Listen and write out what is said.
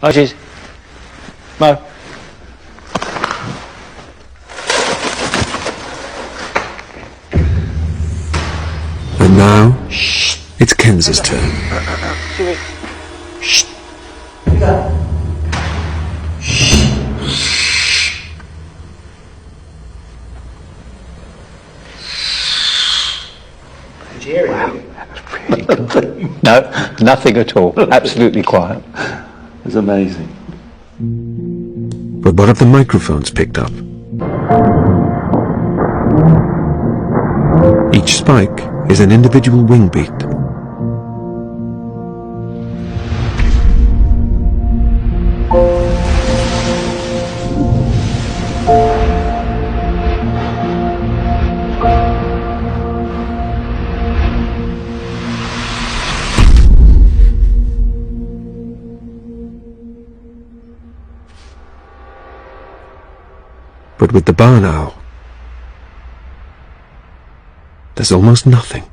Oh, jeez. Mo. And now, it's Kenza's turn. Shh. Wow, that was really good. No, nothing at all. Absolutely quiet. It was amazing. But what have the microphones picked up? Each spike is an individual wing beat. But with the barn owl, there's almost nothing.